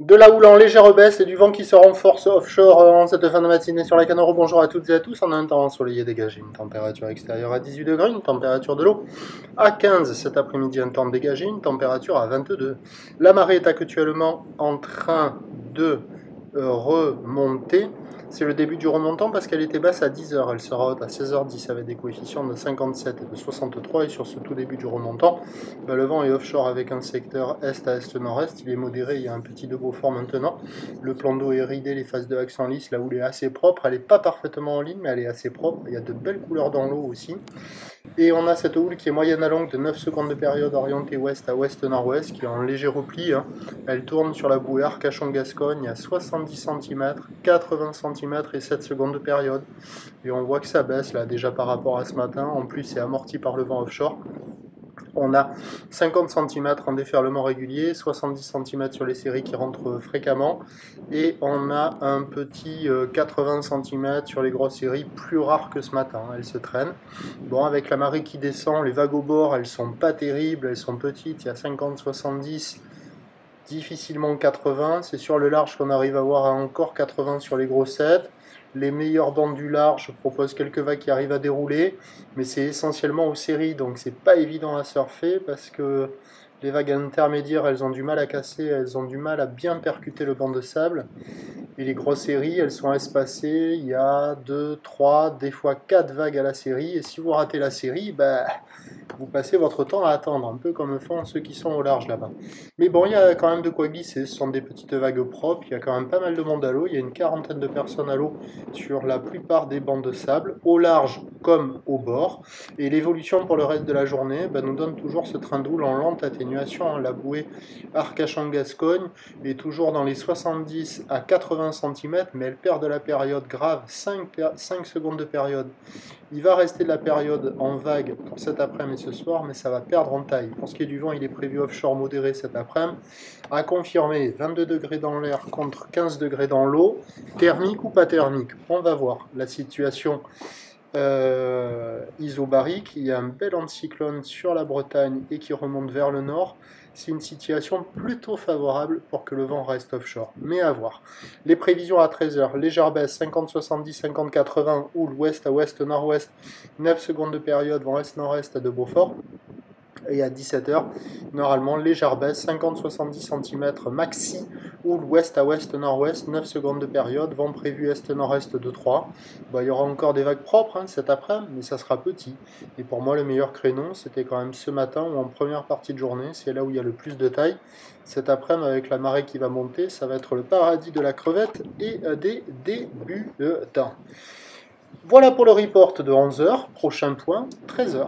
De la houle en légère baisse et du vent qui se renforce offshore en cette fin de matinée sur la Canoro. Bonjour à toutes et à tous. On a un temps ensoleillé dégagé, une température extérieure à 18 degrés, une température de l'eau à 15. Cet après-midi, un temps dégagé, une température à 22. La marée est actuellement en train de remonter. C'est le début du remontant parce qu'elle était basse à 10h. Elle sera haute à 16h10 avec des coefficients de 57 et de 63. Et sur ce tout début du remontant, le vent est offshore avec un secteur est à est-nord-est. Il est modéré, il y a un petit degré fort maintenant. Le plan d'eau est ridé, les phases de axe en lice. La houle est assez propre. Elle n'est pas parfaitement en ligne, mais elle est assez propre. Il y a de belles couleurs dans l'eau aussi. Et on a cette houle qui est moyenne à longue de 9 secondes de période orientée ouest à ouest-nord-ouest, qui est en léger repli. Elle tourne sur la bouée Arcachon-Gascogne à 70 cm, 80 cm et 7 secondes de période. Et on voit que ça baisse là déjà par rapport à ce matin. En plus, c'est amorti par le vent offshore. On a 50 cm en déferlement régulier, 70 cm sur les séries qui rentrent fréquemment, et on a un petit 80 cm sur les grosses séries, plus rares que ce matin, elles se traînent. Bon, avec la marée qui descend, les vagues au bord, elles sont pas terribles, elles sont petites, il y a 50, 70, difficilement 80, c'est sur le large qu'on arrive à avoir encore 80 sur les grossettes. Les meilleures bandes du large proposent quelques vagues qui arrivent à dérouler, mais c'est essentiellement aux séries, donc c'est pas évident à surfer parce que les vagues intermédiaires, elles ont du mal à casser, elles ont du mal à bien percuter le banc de sable. Et les grosses séries, elles sont espacées, il y a 2, 3, des fois 4 vagues à la série, et si vous ratez la série, vous passez votre temps à attendre, un peu comme font ceux qui sont au large là-bas. Mais bon, il y a quand même de quoi glisser, ce sont des petites vagues propres, il y a quand même pas mal de monde à l'eau, il y a une quarantaine de personnes à l'eau sur la plupart des bancs de sable, au large comme au bord, et l'évolution pour le reste de la journée nous donne toujours ce train de houle en lente atténuation. La bouée Arcachon-Gascogne est toujours dans les 70 à 80 cm, mais elle perd de la période grave, 5 secondes de période. Il va rester de la période en vague pour cet après-midi et ce soir, mais ça va perdre en taille. Pour ce qui est du vent, il est prévu offshore modéré cet après-midi. À confirmer, 22 degrés dans l'air contre 15 degrés dans l'eau. Thermique ou pas thermique? On va voir. La situation isobarique, il y a un bel anticyclone sur la Bretagne et qui remonte vers le nord. C'est une situation plutôt favorable pour que le vent reste offshore, mais à voir. Les prévisions à 13h, légère baisse, 50, 70, 50, 80, houle ouest à ouest, nord-ouest, 9 secondes de période, vent est-nord-est de Beaufort. Et à 17h, normalement, légère baisse, 50-70 cm maxi, ou l'ouest à ouest, nord-ouest, 9 secondes de période, vent prévu est-nord-est de 3. Il y aura encore des vagues propres cet après-midi, mais ça sera petit. Et pour moi, le meilleur créneau, c'était quand même ce matin ou en première partie de journée, c'est là où il y a le plus de taille. Cet après-midi, avec la marée qui va monter, ça va être le paradis de la crevette et des débutants. Voilà pour le report de 11h, prochain point, 13h.